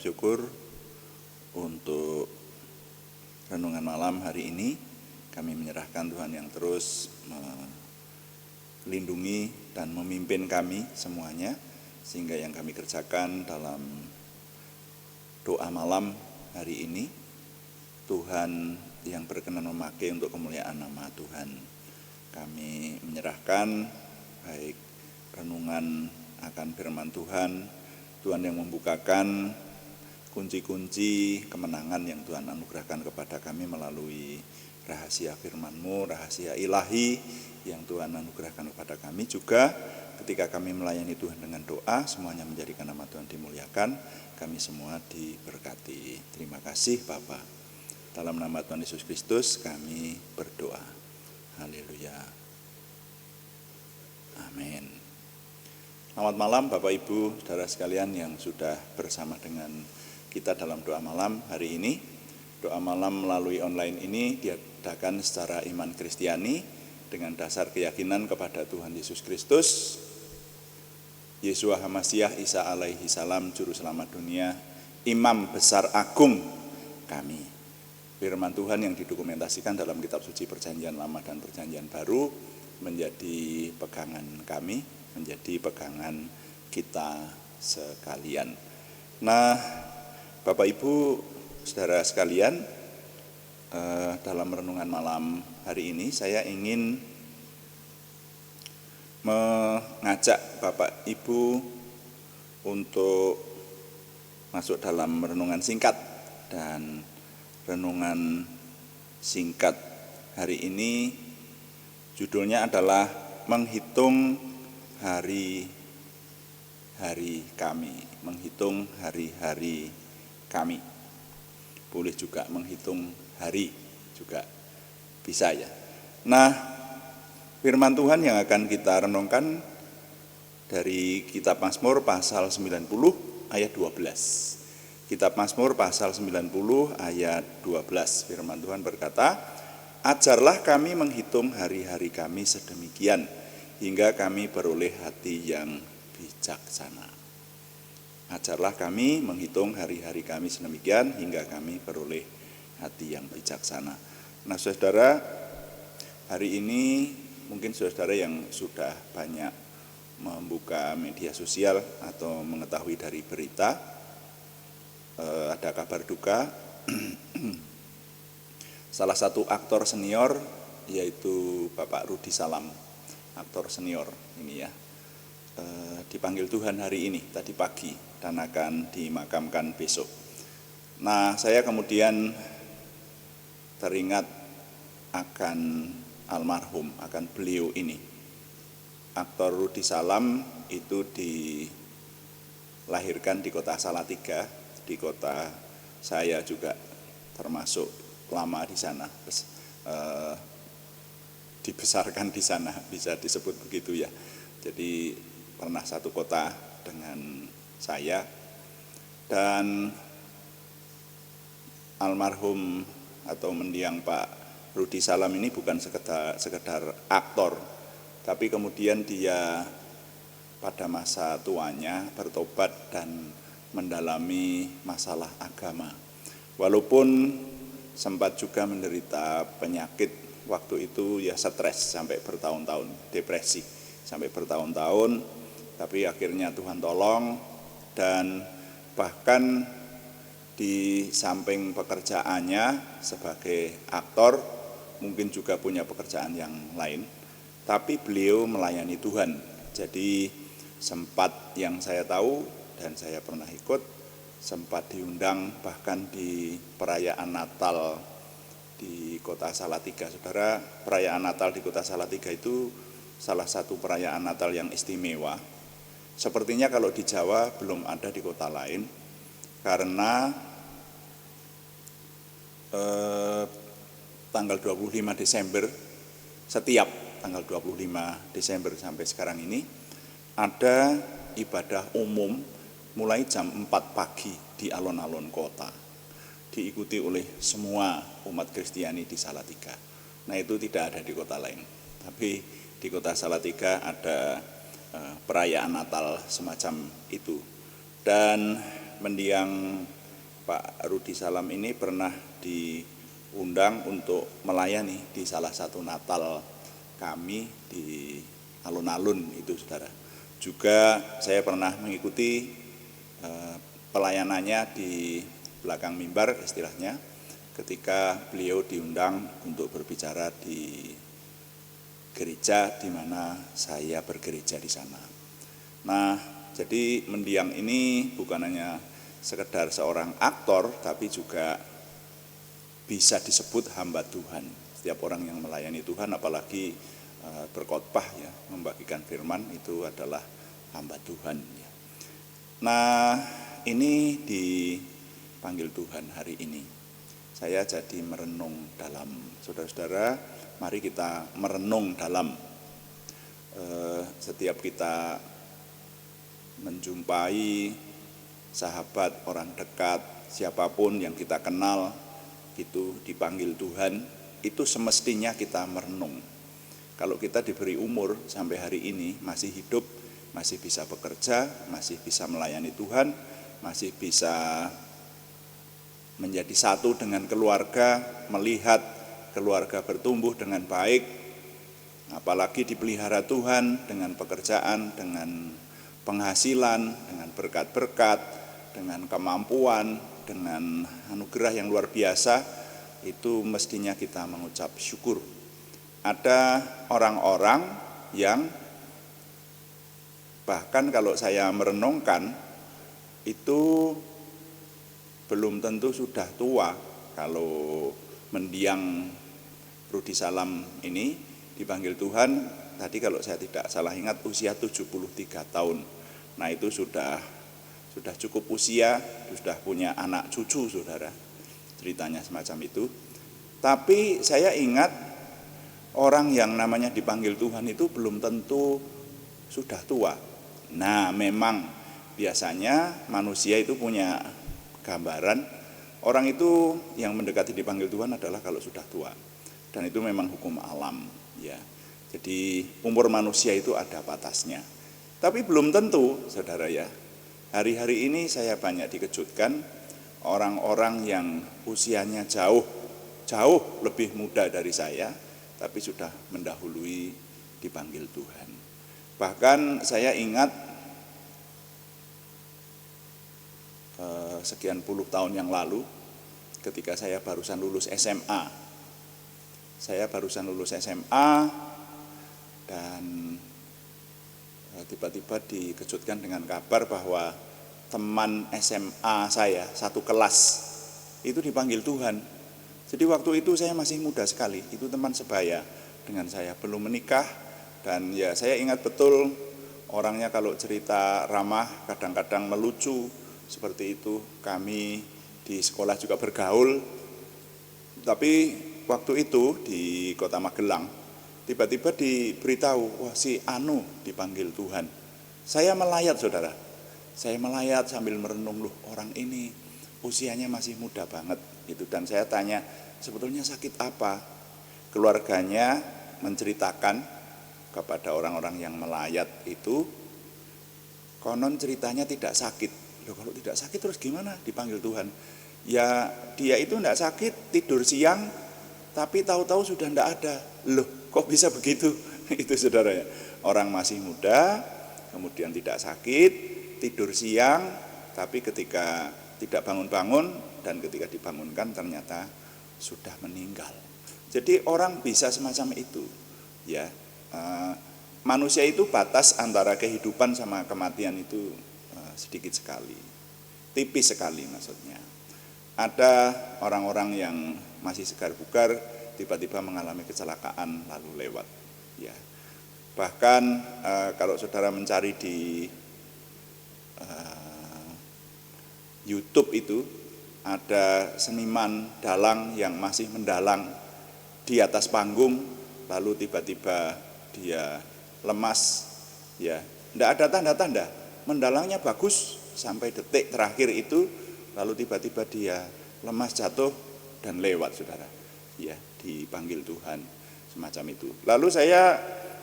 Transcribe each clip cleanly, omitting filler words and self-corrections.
mengucap syukur untuk renungan malam hari ini. Kami menyerahkan Tuhan yang terus melindungi dan memimpin kami semuanya, sehingga yang kami kerjakan dalam doa malam hari ini, Tuhan yang berkenan memakai untuk kemuliaan nama Tuhan. Kami menyerahkan baik renungan akan firman Tuhan, Tuhan yang membukakan kunci-kunci kemenangan yang Tuhan anugerahkan kepada kami melalui rahasia firman-Mu, rahasia ilahi yang Tuhan anugerahkan kepada kami. Juga ketika kami melayani Tuhan dengan doa, semuanya menjadikan nama Tuhan dimuliakan, kami semua diberkati. Terima kasih Bapa. Dalam nama Tuhan Yesus Kristus kami berdoa. Haleluya. Amin. Selamat malam Bapak Ibu, saudara sekalian yang sudah bersama dengan kita dalam doa malam hari ini. Doa malam melalui online ini diadakan secara iman Kristiani dengan dasar keyakinan kepada Tuhan Yesus Kristus, Yeshua HaMasyiah Isa alaihi salam, Juru Selamat dunia, Imam Besar Agung kami. Firman Tuhan yang didokumentasikan dalam kitab suci Perjanjian Lama dan Perjanjian Baru menjadi pegangan kami, menjadi pegangan kita sekalian. Nah, Bapak Ibu, saudara sekalian, dalam renungan malam hari ini saya ingin mengajak Bapak Ibu untuk masuk dalam renungan singkat. Dan renungan singkat hari ini judulnya adalah menghitung hari-hari kami. Menghitung hari-hari kami. Boleh juga menghitung hari juga bisa ya. Nah, firman Tuhan yang akan kita renungkan dari kitab Mazmur pasal 90 ayat 12. Kitab Mazmur pasal 90 ayat 12. Firman Tuhan berkata, "Ajarlah kami menghitung hari-hari kami sedemikian, hingga kami beroleh hati yang bijaksana." Ajarlah kami menghitung hari-hari kami sedemikian, hingga kami beroleh hati yang bijaksana. Nah saudara, hari ini mungkin saudara yang sudah banyak membuka media sosial atau mengetahui dari berita, ada kabar duka salah satu aktor senior yaitu Bapak Rudi Salam, aktor senior ini ya, dipanggil Tuhan hari ini, tadi pagi, dan akan dimakamkan besok. Nah, saya kemudian teringat akan almarhum, akan beliau ini. Aktor Rudi Salam itu dilahirkan di kota Salatiga, di kota saya juga termasuk lama di sana, dibesarkan di sana, bisa disebut begitu ya. Jadi pernah satu kota dengan saya. Dan almarhum atau mendiang Pak Rudi Salam ini bukan sekedar aktor, tapi kemudian dia pada masa tuanya bertobat dan mendalami masalah agama. Walaupun sempat juga menderita penyakit waktu itu ya, stres sampai bertahun-tahun, depresi sampai bertahun-tahun, tapi akhirnya Tuhan tolong. Dan bahkan di samping pekerjaannya sebagai aktor, mungkin juga punya pekerjaan yang lain, tapi beliau melayani Tuhan. Jadi sempat, yang saya tahu dan saya pernah ikut, sempat diundang bahkan di perayaan Natal di kota Salatiga. Saudara, perayaan Natal di kota Salatiga itu salah satu perayaan Natal yang istimewa. Sepertinya kalau di Jawa belum ada di kota lain, karena tanggal 25 Desember, setiap tanggal 25 Desember sampai sekarang ini ada ibadah umum mulai jam 4 pagi di alun-alun kota, diikuti oleh semua umat Kristiani di Salatiga. Nah, itu tidak ada di kota lain, tapi di kota Salatiga ada perayaan Natal semacam itu. Dan mendiang Pak Rudi Salam ini pernah diundang untuk melayani di salah satu Natal kami di alun-alun itu, saudara. Juga saya pernah mengikuti pelayanannya di belakang mimbar istilahnya, ketika beliau diundang untuk berbicara di gereja di mana saya bergereja di sana. Nah, jadi mendiang ini bukan hanya sekedar seorang aktor, tapi juga bisa disebut hamba Tuhan. Setiap orang yang melayani Tuhan, apalagi berkhotbah ya, membagikan firman, itu adalah hamba Tuhan ya. Nah, ini dipanggil Tuhan hari ini. Saya jadi merenung dalam, saudara-saudara, mari kita merenung dalam setiap kita menjumpai sahabat, orang dekat, siapapun yang kita kenal, itu dipanggil Tuhan, itu semestinya kita merenung. Kalau kita diberi umur sampai hari ini, masih hidup, masih bisa bekerja, masih bisa melayani Tuhan, masih bisa menjadi satu dengan keluarga, melihat keluarga bertumbuh dengan baik, apalagi dipelihara Tuhan dengan pekerjaan, dengan penghasilan, dengan berkat-berkat, dengan kemampuan, dengan anugerah yang luar biasa, itu mestinya kita mengucap syukur. Ada orang-orang yang bahkan kalau saya merenungkan, itu belum tentu sudah tua. Kalau mendiang Rudi Salam ini dipanggil Tuhan, tadi kalau saya tidak salah ingat usia 73 tahun. Nah, itu sudah cukup usia, sudah punya anak cucu, saudara. Ceritanya semacam itu. Tapi saya ingat orang yang namanya dipanggil Tuhan itu belum tentu sudah tua. Nah, memang biasanya manusia itu punya gambaran, orang itu yang mendekati dipanggil Tuhan adalah kalau sudah tua. Dan itu memang hukum alam ya. Jadi umur manusia itu ada batasnya. Tapi belum tentu, saudara ya. Hari-hari ini saya banyak dikejutkan orang-orang yang usianya jauh lebih muda dari saya, tapi sudah mendahului dipanggil Tuhan. Bahkan saya ingat sekian puluh tahun yang lalu, ketika saya barusan lulus SMA. Saya barusan lulus SMA dan tiba-tiba dikejutkan dengan kabar bahwa teman SMA saya, satu kelas, itu dipanggil Tuhan. Jadi waktu itu saya masih muda sekali, itu teman sebaya dengan saya, belum menikah. Dan ya saya ingat betul orangnya kalau cerita ramah, kadang-kadang melucu, seperti itu. Kami di sekolah juga bergaul. Tapi waktu itu di Kota Magelang, tiba-tiba diberitahu, wah si Anu dipanggil Tuhan. Saya melayat, saudara. Saya melayat sambil merenung, loh orang ini usianya masih muda banget. Dan saya tanya, sebetulnya sakit apa? Keluarganya menceritakan kepada orang-orang yang melayat itu, konon ceritanya tidak sakit. Loh kalau tidak sakit terus gimana dipanggil Tuhan? Ya dia itu tidak sakit, tidur siang, tapi tahu-tahu sudah tidak ada. Loh kok bisa begitu? Itu saudara ya, orang masih muda, kemudian tidak sakit, tidur siang, tapi ketika tidak bangun-bangun dan ketika dibangunkan ternyata sudah meninggal. Jadi orang bisa semacam itu ya. Manusia itu batas antara kehidupan sama kematian itu sedikit sekali, tipis sekali maksudnya. Ada orang-orang yang masih segar bugar tiba-tiba mengalami kecelakaan lalu lewat ya. Bahkan kalau saudara mencari di YouTube itu ada seniman dalang yang masih mendalang di atas panggung, lalu tiba-tiba dia lemas ya. Tidak ada tanda-tanda, mendalangnya bagus sampai detik terakhir itu, lalu tiba-tiba dia lemas jatuh dan lewat, saudara ya, dipanggil Tuhan semacam itu. Lalu saya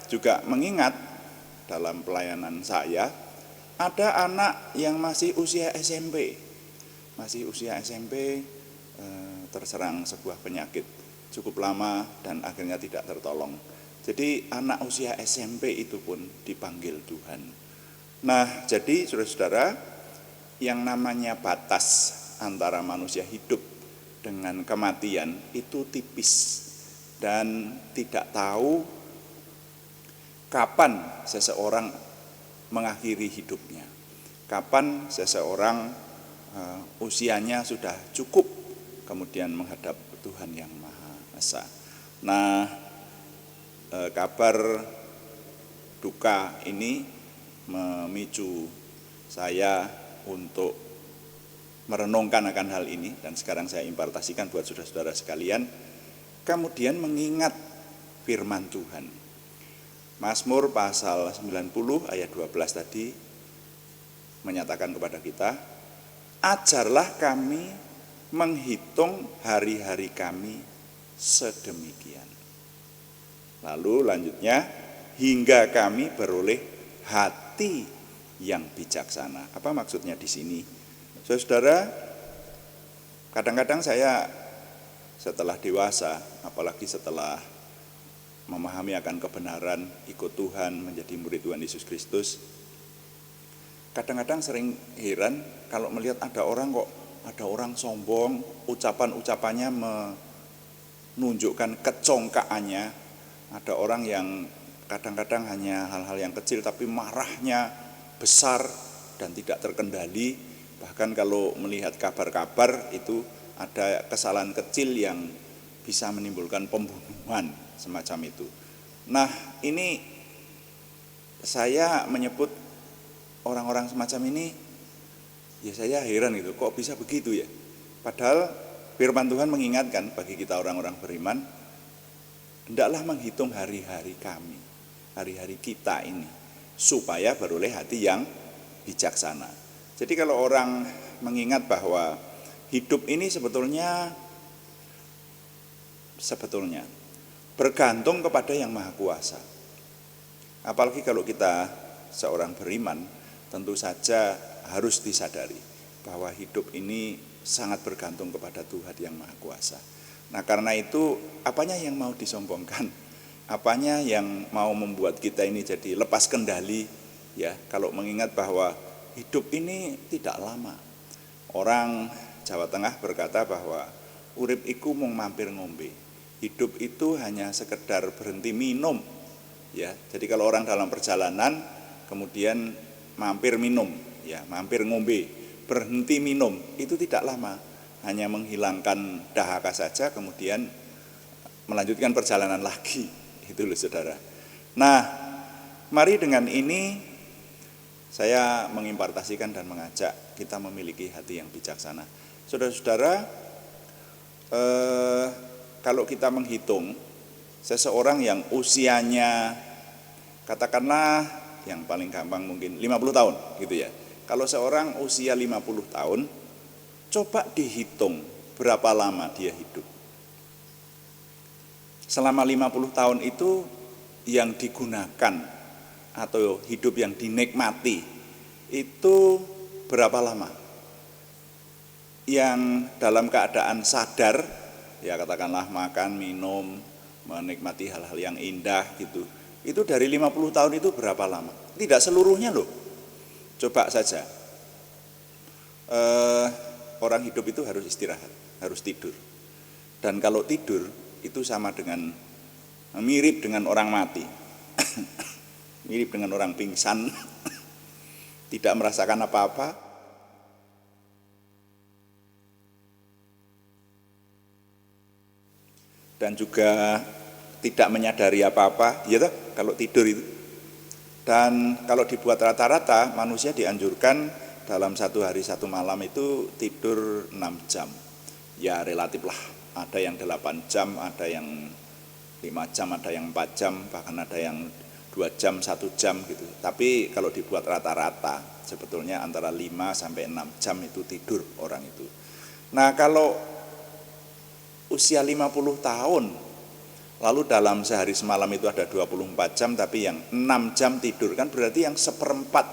juga mengingat dalam pelayanan saya ada anak yang masih usia SMP, masih usia SMP terserang sebuah penyakit cukup lama dan akhirnya tidak tertolong. Jadi anak usia SMP itu pun dipanggil Tuhan. Nah, jadi saudara-saudara, yang namanya batas antara manusia hidup dengan kematian itu tipis dan tidak tahu kapan seseorang mengakhiri hidupnya, kapan seseorang usianya sudah cukup kemudian menghadap Tuhan yang Maha Esa. Nah, kabar duka ini memicu saya untuk merenungkan akan hal ini, dan sekarang saya impartasikan buat saudara-saudara sekalian. Kemudian mengingat firman Tuhan. Mazmur pasal 90 ayat 12 tadi menyatakan kepada kita, ajarlah kami menghitung hari-hari kami sedemikian. Lalu lanjutnya, hingga kami beroleh hati yang bijaksana. Apa maksudnya di sini? Saudara, kadang-kadang saya setelah dewasa, apalagi setelah memahami akan kebenaran, ikut Tuhan, menjadi murid Tuhan Yesus Kristus, kadang-kadang sering heran kalau melihat ada orang sombong, ucapan-ucapannya menunjukkan kecongkaannya. Ada orang yang kadang-kadang hanya hal-hal yang kecil tapi marahnya besar dan tidak terkendali. Bahkan kalau melihat kabar-kabar itu ada kesalahan kecil yang bisa menimbulkan pembunuhan semacam itu. Nah, ini saya menyebut orang-orang semacam ini, ya saya heran gitu, kok bisa begitu ya? Padahal firman Tuhan mengingatkan bagi kita orang-orang beriman, hendaklah menghitung hari-hari kami, hari-hari kita ini, supaya beroleh hati yang bijaksana. Jadi kalau orang mengingat bahwa hidup ini sebetulnya bergantung kepada yang Maha Kuasa. Apalagi kalau kita seorang beriman, tentu saja harus disadari bahwa hidup ini sangat bergantung kepada Tuhan yang Maha Kuasa. Nah, karena itu apanya yang mau disombongkan? Apanya yang mau membuat kita ini jadi lepas kendali? Ya, kalau mengingat bahwa hidup ini tidak lama. Orang Jawa Tengah berkata bahwa urip iku mung mampir ngombe. Hidup itu hanya sekedar berhenti minum. Ya, jadi kalau orang dalam perjalanan kemudian mampir minum, ya, mampir ngombe, berhenti minum, itu tidak lama, hanya menghilangkan dahaga saja, kemudian melanjutkan perjalanan lagi, itu loh saudara. Nah, mari dengan ini saya mengimpartasikan dan mengajak kita memiliki hati yang bijaksana. Saudara-saudara, kalau kita menghitung seseorang yang usianya katakanlah yang paling gampang mungkin 50 tahun gitu ya. Kalau seorang usia 50 tahun, coba dihitung berapa lama dia hidup. Selama 50 tahun itu yang digunakan atau hidup yang dinikmati itu berapa lama? Yang dalam keadaan sadar, ya katakanlah makan, minum, menikmati hal-hal yang indah gitu. Itu dari 50 tahun itu berapa lama? Tidak seluruhnya loh. Coba saja. Orang hidup itu harus istirahat, harus tidur. Dan kalau tidur itu sama dengan mirip dengan orang mati. Mirip dengan orang pingsan. Tidak merasakan apa-apa. Dan juga tidak menyadari apa-apa, ya toh, kalau tidur itu. Dan kalau dibuat rata-rata, manusia dianjurkan dalam satu hari satu malam itu tidur 6 jam. Ya relatif lah, ada yang 8 jam, ada yang 5 jam, ada yang 4 jam, bahkan ada yang 2 jam, 1 jam gitu. Tapi kalau dibuat rata-rata, sebetulnya antara 5 sampai 6 jam itu tidur orang itu. Nah, kalau usia 50 tahun, lalu dalam sehari semalam itu ada 24 jam, tapi yang 6 jam tidur, kan berarti yang seperempat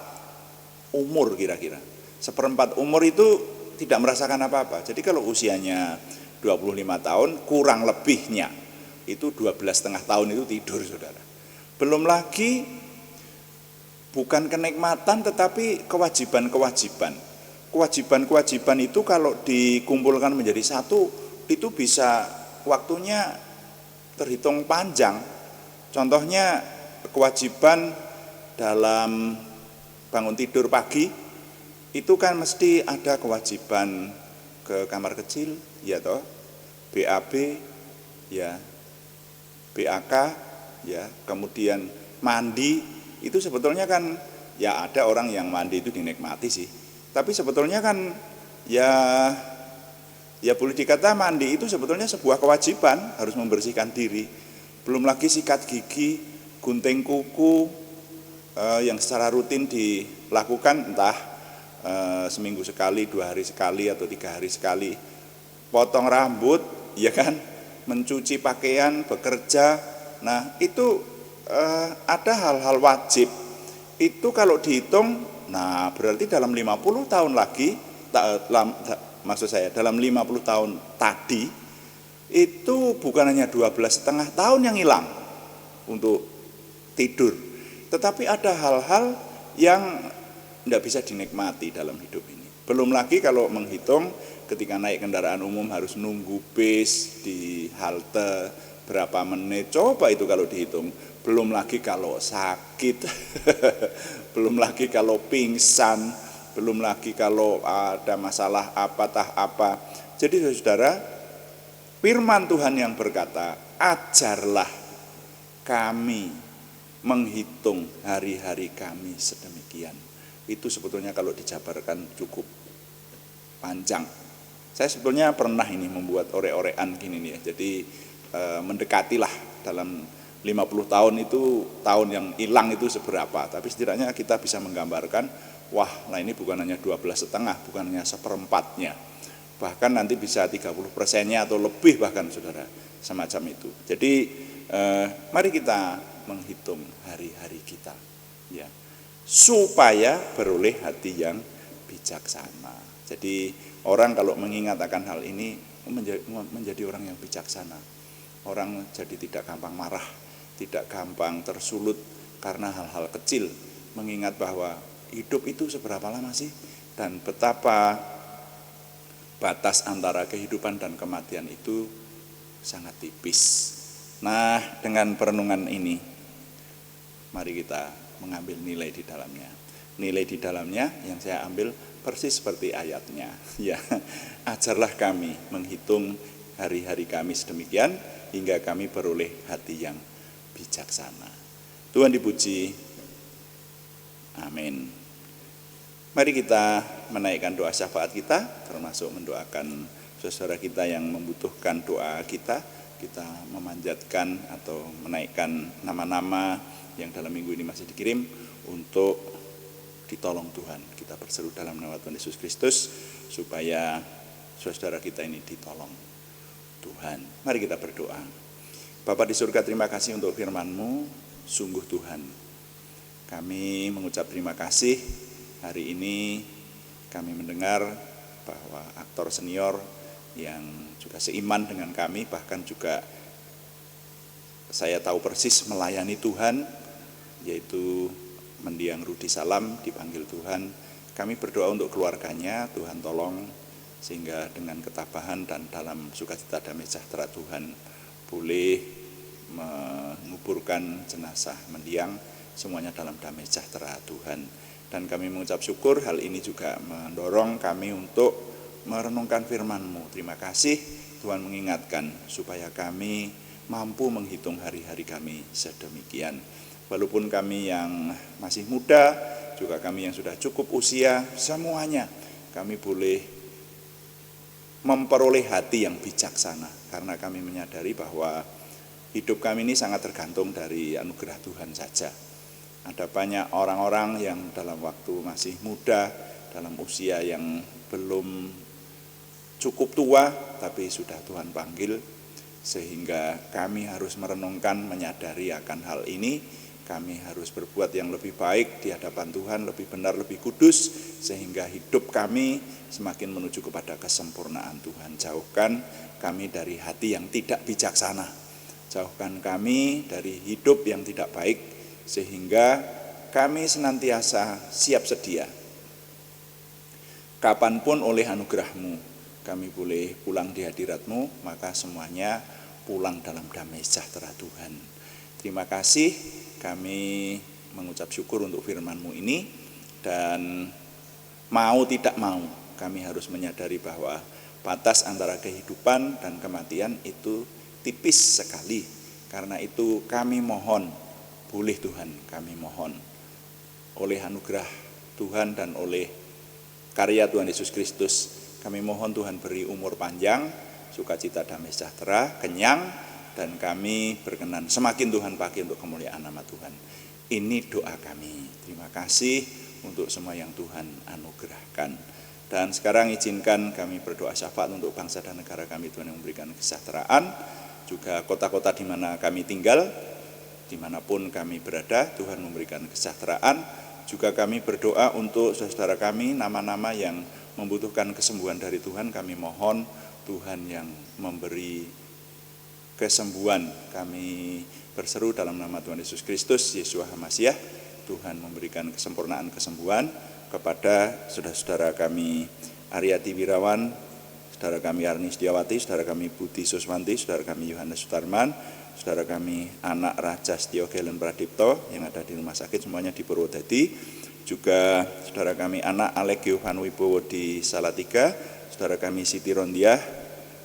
umur kira-kira. Seperempat umur itu tidak merasakan apa-apa. Jadi kalau usianya 25 tahun, kurang lebihnya itu 12,5 tahun itu tidur, saudara. Belum lagi bukan kenikmatan tetapi kewajiban-kewajiban. Kewajiban-kewajiban itu kalau dikumpulkan menjadi satu, itu bisa waktunya terhitung panjang. Contohnya kewajiban dalam bangun tidur pagi, itu kan mesti ada kewajiban ke kamar kecil, ya toh, BAB, ya, BAK, ya, kemudian mandi, itu sebetulnya kan, ya ada orang yang mandi itu dinikmati sih, tapi sebetulnya kan ya boleh dikata mandi itu sebetulnya sebuah kewajiban, harus membersihkan diri. Belum lagi sikat gigi, gunting kuku yang secara rutin dilakukan, entah seminggu sekali, 2 hari sekali, atau 3 hari sekali. Potong rambut, ya kan, mencuci pakaian, bekerja. Nah itu ada hal-hal wajib. Itu kalau dihitung, nah berarti dalam 50 tahun lagi, maksud saya dalam 50 tahun tadi, itu bukan hanya 12,5 tahun yang hilang untuk tidur, tetapi ada hal-hal yang tidak bisa dinikmati dalam hidup ini. Belum lagi kalau menghitung ketika naik kendaraan umum harus nunggu bis di halte berapa menit, coba itu kalau dihitung. Belum lagi kalau sakit, belum lagi kalau pingsan, belum lagi kalau ada masalah apa. Jadi saudara, firman Tuhan yang berkata, ajarlah kami menghitung hari-hari kami sedemikian. Itu sebetulnya kalau dijabarkan cukup panjang. Saya sebetulnya pernah ini membuat ore-orean gini nih ya. Jadi mendekatilah dalam 50 tahun itu, tahun yang hilang itu seberapa. Tapi setidaknya kita bisa menggambarkan, wah lah ini bukan hanya 12,5, bukan hanya seperempatnya. Bahkan nanti bisa 30%-nya atau lebih bahkan, saudara, semacam itu. Jadi mari kita menghitung hari-hari kita, ya, supaya beroleh hati yang bijaksana. Jadi orang kalau mengingat akan hal ini menjadi orang yang bijaksana. Orang jadi tidak gampang marah, tidak gampang tersulut karena hal-hal kecil, mengingat bahwa hidup itu seberapa lama sih, dan betapa batas antara kehidupan dan kematian itu sangat tipis. Nah, dengan perenungan ini, mari kita mengambil nilai di dalamnya. Nilai di dalamnya yang saya ambil persis seperti ayatnya, ya, ajarlah kami menghitung hari-hari kami sedemikian hingga kami beroleh hati yang bijaksana. Tuhan dipuji. Amin. Mari kita menaikkan doa syafaat kita, termasuk mendoakan saudara kita yang membutuhkan doa kita. Kita memanjatkan atau menaikkan nama-nama yang dalam minggu ini masih dikirim untuk ditolong Tuhan. Kita berseru dalam nama Tuhan Yesus Kristus supaya saudara kita ini ditolong Tuhan. Mari kita berdoa. Bapa di surga, terima kasih untuk firman-Mu. Sungguh Tuhan, kami mengucap terima kasih. Hari ini kami mendengar bahwa aktor senior yang juga seiman dengan kami, bahkan juga saya tahu persis melayani Tuhan, yaitu mendiang Rudi Salam, dipanggil Tuhan. Kami berdoa untuk keluarganya, Tuhan tolong sehingga dengan ketabahan dan dalam sukacita damai sejahtera Tuhan boleh menguburkan jenazah mendiang semuanya dalam damai sejahtera Tuhan. Dan kami mengucap syukur, hal ini juga mendorong kami untuk merenungkan firman-Mu. Terima kasih Tuhan mengingatkan supaya kami mampu menghitung hari-hari kami sedemikian. Walaupun kami yang masih muda, juga kami yang sudah cukup usia, semuanya kami boleh memperoleh hati yang bijaksana, karena kami menyadari bahwa hidup kami ini sangat tergantung dari anugerah Tuhan saja. Ada banyak orang-orang yang dalam waktu masih muda, dalam usia yang belum cukup tua, tapi sudah Tuhan panggil, sehingga kami harus merenungkan, menyadari akan hal ini, Kami harus berbuat yang lebih baik di hadapan Tuhan, lebih benar, lebih kudus, sehingga hidup kami semakin menuju kepada kesempurnaan Tuhan. Jauhkan kami dari hati yang tidak bijaksana, jauhkan kami dari hidup yang tidak baik, sehingga kami senantiasa siap sedia. Kapanpun oleh anugerah-Mu kami boleh pulang di hadirat-Mu, maka semuanya pulang dalam damai sejahtera Tuhan. Terima kasih, kami mengucap syukur untuk firman-Mu ini, dan mau tidak mau kami harus menyadari bahwa batas antara kehidupan dan kematian itu tipis sekali. Karena itu kami mohon, boleh Tuhan, kami mohon oleh anugerah Tuhan dan oleh karya Tuhan Yesus Kristus, kami mohon Tuhan beri umur panjang, sukacita, damai sejahtera, kenyang, dan kami berkenan semakin Tuhan pakai untuk kemuliaan nama Tuhan. Ini doa kami. Terima kasih untuk semua yang Tuhan anugerahkan. Dan sekarang izinkan kami berdoa syafaat untuk bangsa dan negara kami, Tuhan, yang memberikan kesejahteraan, juga kota-kota di mana kami tinggal, dimanapun kami berada, Tuhan memberikan kesejahteraan. Juga kami berdoa untuk saudara kami, nama-nama yang membutuhkan kesembuhan dari Tuhan, kami mohon Tuhan yang memberi kesembuhan. Kami berseru dalam nama Tuhan Yesus Kristus, Yeshua HaMasyiah, Tuhan memberikan kesempurnaan kesembuhan kepada saudara-saudara kami Aryati Wirawan, saudara kami Arni Setiawati, saudara kami Budi Suswanti, saudara kami Yohanes Sutarman, saudara kami anak Raja Setio Gelen Pradipto yang ada di rumah sakit semuanya di Purwodadi, juga saudara kami anak Alek Yohan Wibowo di Salatiga, saudara kami Siti Rondiah,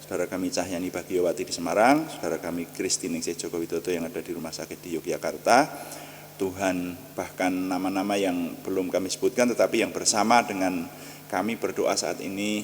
saudara kami Cahyani Bagiowati di Semarang, saudara kami Kristiningsih Joko Widodo yang ada di rumah sakit di Yogyakarta. Tuhan, bahkan nama-nama yang belum kami sebutkan tetapi yang bersama dengan kami berdoa saat ini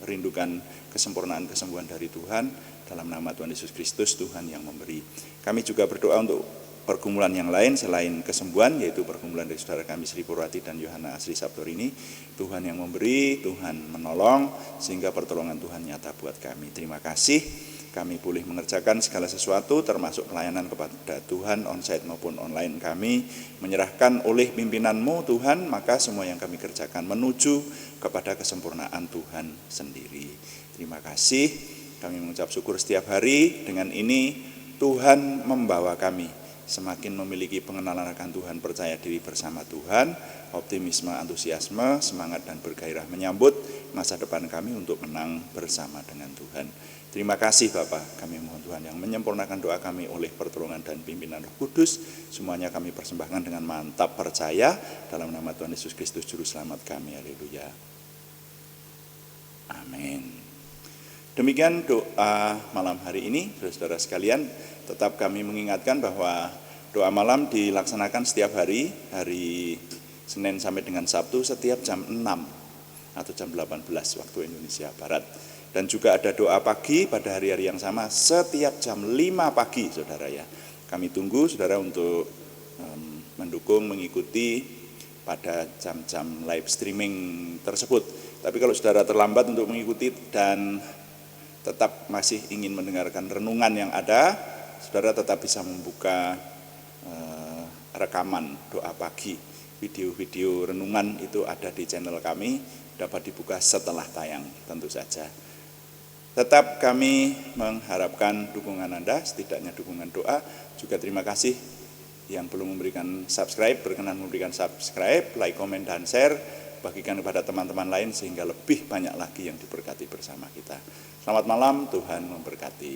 merindukan kesempurnaan kesembuhan dari Tuhan, dalam nama Tuhan Yesus Kristus, Tuhan yang memberi. Kami juga berdoa untuk pergumulan yang lain selain kesembuhan, yaitu pergumulan dari saudara kami Sri Purwati dan Yohana Asri Sabtorini. Tuhan yang memberi, Tuhan menolong, sehingga pertolongan Tuhan nyata buat kami. Terima kasih, kami boleh mengerjakan segala sesuatu, termasuk pelayanan kepada Tuhan, onsite maupun online. Kami menyerahkan oleh pimpinan-Mu Tuhan, maka semua yang kami kerjakan menuju kepada kesempurnaan Tuhan sendiri. Terima kasih, kami mengucap syukur setiap hari. Dengan ini Tuhan membawa kami semakin memiliki pengenalan akan Tuhan, percaya diri bersama Tuhan, optimisme, antusiasme, semangat dan bergairah menyambut masa depan kami untuk menang bersama dengan Tuhan. Terima kasih Bapak, kami mohon Tuhan yang menyempurnakan doa kami oleh pertolongan dan pimpinan Roh Kudus. Semuanya kami persembahkan dengan mantap percaya dalam nama Tuhan Yesus Kristus Juru Selamat kami. Haleluya. Amin. Demikian doa malam hari ini, saudara sekalian. Tetap kami mengingatkan bahwa doa malam dilaksanakan setiap hari Senin sampai dengan Sabtu setiap jam 6 atau jam 18 waktu Indonesia Barat. Dan juga ada doa pagi pada hari-hari yang sama setiap jam 5 pagi, saudara ya. Kami tunggu saudara untuk mendukung, mengikuti pada jam-jam live streaming tersebut. Tapi kalau saudara terlambat untuk mengikuti dan tetap masih ingin mendengarkan renungan yang ada, saudara tetap bisa membuka rekaman doa pagi. Video-video renungan itu ada di channel kami, dapat dibuka setelah tayang tentu saja. Tetap kami mengharapkan dukungan Anda, setidaknya dukungan doa. Juga terima kasih yang belum memberikan subscribe, berkenan memberikan subscribe, like, komen, dan share. Bagikan kepada teman-teman lain sehingga lebih banyak lagi yang diberkati bersama kita. Selamat malam, Tuhan memberkati.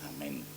Amin.